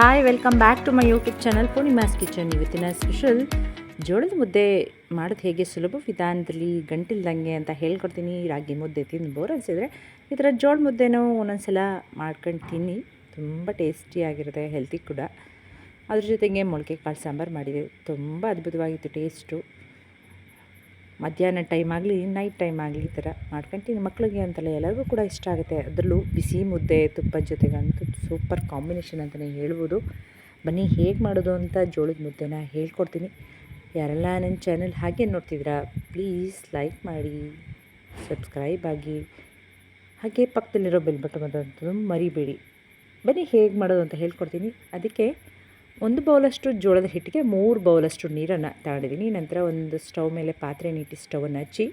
Hi welcome back to my YouTube channel Poornima's kitchen. ಇವತ್ತಿನ special ಜೋಳದ ಮುದ್ದೆ ಮಾಡೋದು ಹೇಗೆ ಸುಲಭ ವಿಧಾನದಲ್ಲಿ ಗಂಟಿಲ್ದಂಗೆ ಅಂತ ಹೇಳ್ಕೊಡ್ತೀನಿ. ರಾಗಿ ಮುದ್ದೆ ತಿಂದು ಬೋರ್ ಅನಿಸಿದ್ರೆ ಈ ಥರ ಜೋಳ ಮುದ್ದೆನೂ ಒಂದೊಂದು ಸಲ ಮಾಡ್ಕೊಂಡು ತಿನ್ನಿ. ತುಂಬ ಟೇಸ್ಟಿಯಾಗಿರುತ್ತೆ, ಹೆಲ್ತಿ ಕೂಡ. ಅದ್ರ ಜೊತೆಗೆ ಮೊಳಕೆ ಕಾಳು ಸಾಂಬಾರು ಮಾಡಿದೆ, ತುಂಬ ಅದ್ಭುತವಾಗಿತ್ತು ಟೇಸ್ಟು. ಮಧ್ಯಾಹ್ನ ಟೈಮ್ ಆಗಲಿ ನೈಟ್ ಟೈಮ್ ಆಗಲಿ ಈ ಥರ ಮಾಡ್ಕೊಂತೀನಿ. ಮಕ್ಕಳಿಗೆ ಅಂತಲ್ಲ ಎಲ್ಲರಿಗೂ ಕೂಡ ಇಷ್ಟ ಆಗುತ್ತೆ. ಅದರಲ್ಲೂ ಬಿಸಿ ಮುದ್ದೆ ತುಪ್ಪದ ಜೊತೆಗಂತೂ ಸೂಪರ್ ಕಾಂಬಿನೇಷನ್ ಅಂತಲೇ ಹೇಳ್ಬೋದು. ಬನ್ನಿ ಹೇಗೆ ಮಾಡೋದು ಅಂತ ಜೋಳದ ಮುದ್ದೆನ ಹೇಳ್ಕೊಡ್ತೀನಿ. ಯಾರೆಲ್ಲ ನನ್ನ ಚಾನಲ್ ಹಾಗೆ ನೋಡ್ತಿದ್ದೀರಾ ಪ್ಲೀಸ್ ಲೈಕ್ ಮಾಡಿ, ಸಬ್ಸ್ಕ್ರೈಬ್ ಆಗಿ, ಹಾಗೆ ಪಕ್ಕದಲ್ಲಿರೋ ಬೆಲ್ ಬಟನ್ ಅಂತ ಮರಿಬೇಡಿ. ಬನ್ನಿ ಹೇಗೆ ಮಾಡೋದು ಅಂತ ಹೇಳ್ಕೊಡ್ತೀನಿ. ಅದಕ್ಕೆ 1 ಬೌಲಷ್ಟು ಜೋಳದ ಹಿಟ್ಟಿಗೆ 3 ಬೌಲಷ್ಟು ನೀರನ್ನು ತಗೊಂಡಿದ್ದೀನಿ. ನಂತರ ಒಂದು ಸ್ಟವ್ ಮೇಲೆ ಪಾತ್ರೆನ ಇಟ್ಟು ಸ್ಟವನ್ನು ಹಚ್ಚಿ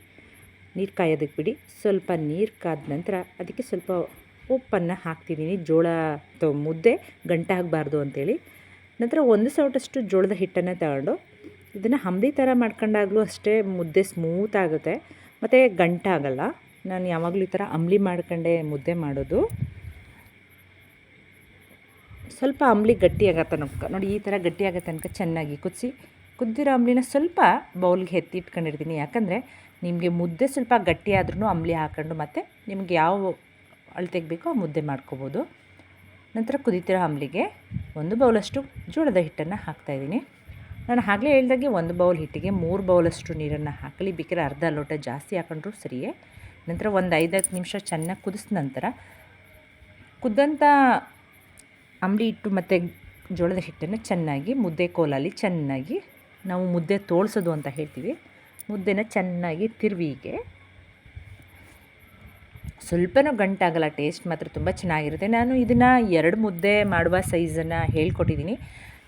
ನೀರು ಕಾಯೋದಕ್ಕೆ ಬಿಡಿ. ಸ್ವಲ್ಪ ನೀರು ಕಾದ ನಂತರ ಅದಕ್ಕೆ ಸ್ವಲ್ಪ ಉಪ್ಪನ್ನು ಹಾಕ್ತಿದ್ದೀನಿ, ಜೋಳ ಮುದ್ದೆ ಗಂಟಾಗಬಾರ್ದು ಅಂಥೇಳಿ. ನಂತರ 1 ಸೌಟಷ್ಟು ಜೋಳದ ಹಿಟ್ಟನ್ನು ತಗೊಂಡು ಇದನ್ನು ಹಂಬಿ ಥರ ಮಾಡ್ಕೊಂಡಾಗಲೂ ಅಷ್ಟೇ ಮುದ್ದೆ ಸ್ಮೂತ್ ಆಗುತ್ತೆ ಮತ್ತು ಗಂಟಾಗಲ್ಲ. ನಾನು ಯಾವಾಗಲೂ ಈ ಥರ ಅಂಬ್ಲಿ ಮಾಡ್ಕೊಂಡೆ ಮುದ್ದೆ ಮಾಡೋದು. ಸ್ವಲ್ಪ ಅಂಬ್ಲಿ ಗಟ್ಟಿಯಾಗೋ ತನಕ ನೋಡಿ, ಈ ಥರ ಗಟ್ಟಿಯಾಗೋ ತನಕ ಚೆನ್ನಾಗಿ ಕುದ್ದಿರೋ ಅಂಬ್ಲಿನ ಸ್ವಲ್ಪ ಬೌಲ್ಗೆ ಎತ್ತಿಟ್ಕೊಂಡಿರ್ತೀನಿ. ಯಾಕಂದರೆ ನಿಮಗೆ ಮುದ್ದೆ ಸ್ವಲ್ಪ ಗಟ್ಟಿಯಾದ್ರೂ ಅಂಬ್ಲಿ ಹಾಕ್ಕೊಂಡು ಮತ್ತು ನಿಮ್ಗೆ ಯಾವ ಅಳತೆಗೆ ಬೇಕೋ ಆ ಮುದ್ದೆ ಮಾಡ್ಕೋಬೋದು. ನಂತರ ಕುದೀತಿರೋ ಅಂಬ್ಲಿಗೆ 1 ಬೌಲಷ್ಟು ಜೋಳದ ಹಿಟ್ಟನ್ನು ಹಾಕ್ತಾಯಿದ್ದೀನಿ. ನಾನು ಆಗಲೇ ಹೇಳ್ದಾಗೆ 1 ಬೌಲ್ ಹಿಟ್ಟಿಗೆ 3 ಬೌಲಷ್ಟು ನೀರನ್ನು ಹಾಕಲಿ. ಬೇಕಾದ್ರೆ ಅರ್ಧ ಲೋಟ ಜಾಸ್ತಿ ಹಾಕೊಂಡ್ರು ಸರಿಯೇ. ನಂತರ ಒಂದು 5-10 ನಿಮಿಷ ಚೆನ್ನಾಗಿ ಕುದಿಸಿದ ನಂತರ ಕುದ್ದಂಥ ಅಂಬ್ಲಿ ಹಿಟ್ಟು ಮತ್ತು ಜೋಳದ ಹಿಟ್ಟನ್ನು ಚೆನ್ನಾಗಿ ಮುದ್ದೆ ಕೋಲಲ್ಲಿ ಚೆನ್ನಾಗಿ ನಾವು ಮುದ್ದೆ ತೋಳ್ಸೋದು ಅಂತ ಹೇಳ್ತೀವಿ. ಮುದ್ದೆನ ಚೆನ್ನಾಗಿ ತಿರುವಿಗೆ ಸ್ವಲ್ಪನೂ ಗಂಟಾಗಲ್ಲ, ಟೇಸ್ಟ್ ಮಾತ್ರ ತುಂಬ ಚೆನ್ನಾಗಿರುತ್ತೆ. ನಾನು ಇದನ್ನು 2 ಮುದ್ದೆ ಮಾಡುವ ಸೈಜನ್ನು ಹೇಳ್ಕೊಟ್ಟಿದ್ದೀನಿ.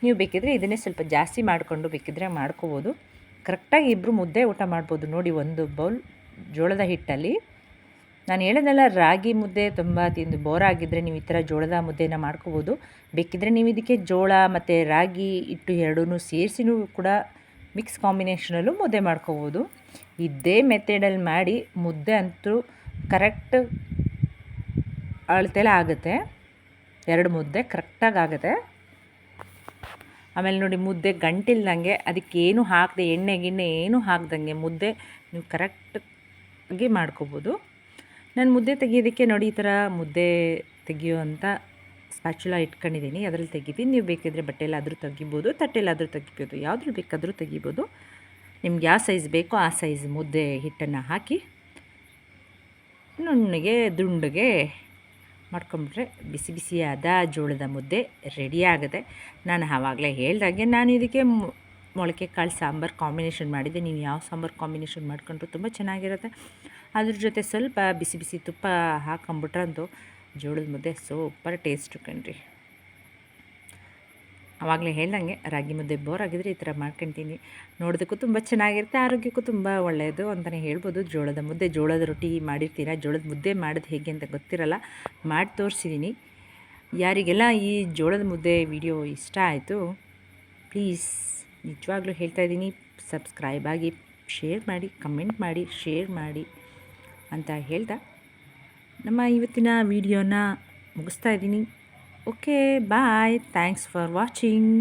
ನೀವು ಬೇಕಿದ್ರೆ ಇದನ್ನೇ ಸ್ವಲ್ಪ ಜಾಸ್ತಿ ಮಾಡಿಕೊಂಡು ಬೇಕಿದ್ರೆ ಮಾಡ್ಕೋಬೋದು. ಕರೆಕ್ಟಾಗಿ 2 ಮುದ್ದೆ ಊಟ ಮಾಡ್ಬೋದು. ನೋಡಿ, 1 ಬೌಲ್ ಜೋಳದ ಹಿಟ್ಟಲ್ಲಿ ನಾನು ಹೇಳೋದೆಲ್ಲ ರಾಗಿ ಮುದ್ದೆ ತುಂಬ ತಿಂದು ಬೋರ್ ಆಗಿದ್ದರೆ ನೀವು ಈ ಥರ ಜೋಳದ ಮುದ್ದೆನ ಮಾಡ್ಕೋಬೋದು. ಬೇಕಿದ್ದರೆ ನೀವು ಇದಕ್ಕೆ ಜೋಳ ಮತ್ತು ರಾಗಿ ಹಿಟ್ಟು ಎರಡೂ ಸೇರಿಸಿನೂ ಕೂಡ ಮಿಕ್ಸ್ ಕಾಂಬಿನೇಷನಲ್ಲೂ ಮುದ್ದೆ ಮಾಡ್ಕೋಬೋದು. ಇದೇ ಮೆಥಡಲ್ಲಿ ಮಾಡಿ ಮುದ್ದೆ ಅಂತೂ ಕರೆಕ್ಟ್ ಅಳತೆಲ್ಲ ಆಗುತ್ತೆ. 2 ಮುದ್ದೆ ಕರೆಕ್ಟಾಗಿ ಆಗುತ್ತೆ. ಆಮೇಲೆ ನೋಡಿ, ಮುದ್ದೆ ಗಂಟಿಲ್ದಂಗೆ ಅದಕ್ಕೇನು ಹಾಕದೆ ಎಣ್ಣೆ ಗಿಣ್ಣೆ ಏನೂ ಹಾಕ್ದಂಗೆ ಮುದ್ದೆ ನೀವು ಕರೆಕ್ಟಾಗಿ ಮಾಡ್ಕೋಬೋದು. ನಾನು ಮುದ್ದೆ ತೆಗಿಯೋದಕ್ಕೆ ನೋಡಿ ಈ ಥರ ಮುದ್ದೆ ತೆಗಿಯೋವಂಥ ಸ್ಪ್ಯಾಚುಲಾ ಇಟ್ಕೊಂಡಿದ್ದೀನಿ, ಅದರಲ್ಲಿ ತೆಗಿತೀನಿ. ನೀವು ಬೇಕಿದ್ರೆ ಬಟ್ಟೆಯಲ್ಲಾದರೂ ತೆಗಿಬೋದು, ತಟ್ಟೆಲ್ಲಾದರೂ ತೆಗಿಬೋದು, ಯಾವುದ್ರಲ್ಲಿ ಬೇಕಾದರೂ ತೆಗಿಬೋದು. ನಿಮ್ಗೆ ಯಾವ ಸೈಜ್ ಬೇಕೋ ಆ ಸೈಜ್ ಮುದ್ದೆ ಹಿಟ್ಟನ್ನು ಹಾಕಿ ನುಣ್ಣಗೆ ದುಂಡಗೆ ಮಾಡ್ಕೊಂಬಿಟ್ರೆ ಬಿಸಿ ಬಿಸಿಯಾದ ಜೋಳದ ಮುದ್ದೆ ರೆಡಿ ಆಗುತ್ತೆ. ನಾನು ಆವಾಗಲೇ ಹೇಳ್ದಾಗೆ ನಾನು ಇದಕ್ಕೆ ಮೊಳಕೆ ಕಾಳು ಸಾಂಬಾರು ಕಾಂಬಿನೇಷನ್ ಮಾಡಿದ್ದೆ. ನೀವು ಯಾವ ಸಾಂಬಾರು ಕಾಂಬಿನೇಷನ್ ಮಾಡ್ಕೊಂಡ್ರು ತುಂಬ ಚೆನ್ನಾಗಿರುತ್ತೆ. ಅದ್ರ ಜೊತೆ ಸ್ವಲ್ಪ ಬಿಸಿ ಬಿಸಿ ತುಪ್ಪ ಹಾಕೊಂಬಿಟ್ರಂತೂ ಜೋಳದ ಮುದ್ದೆ ಸೂಪರ್ ಟೇಸ್ಟು ಕಣ್ರಿ. ಆವಾಗಲೇ ಹೇಳ್ದಂಗೆ ರಾಗಿ ಮುದ್ದೆ ಬೋರ್ ಆಗಿದ್ರೆ ಈ ಥರ ಮಾಡ್ಕೊತೀನಿ. ನೋಡೋದಕ್ಕೂ ತುಂಬ ಚೆನ್ನಾಗಿರುತ್ತೆ, ಆರೋಗ್ಯಕ್ಕೂ ತುಂಬ ಒಳ್ಳೆಯದು ಅಂತಲೇ ಹೇಳ್ಬೋದು. ಜೋಳದ ಮುದ್ದೆ, ಜೋಳದ ರೊಟ್ಟಿ ಮಾಡಿರ್ತೀರ, ಜೋಳದ ಮುದ್ದೆ ಮಾಡೋದು ಹೇಗೆ ಅಂತ ಗೊತ್ತಿರಲ್ಲ, ಮಾಡಿ ತೋರಿಸಿದ್ದೀನಿ. ಯಾರಿಗೆಲ್ಲ ಈ ಜೋಳದ ಮುದ್ದೆ ವಿಡಿಯೋ ಇಷ್ಟ ಆಯಿತು ಪ್ಲೀಸ್ ನಿಜವಾಗ್ಲೂ ಹೇಳ್ತಾಯಿದ್ದೀನಿ, ಸಬ್ಸ್ಕ್ರೈಬ್ ಆಗಿ, ಶೇರ್ ಮಾಡಿ, ಕಮೆಂಟ್ ಮಾಡಿ, ಶೇರ್ ಮಾಡಿ ಅಂತ ಹೇಳ್ತಾ ನಮ್ಮ ಇವತ್ತಿನ ವಿಡಿಯೋನ ಮುಗಿಸ್ತಾ ಇದ್ದೀನಿ. Okay bye, thanks for watching.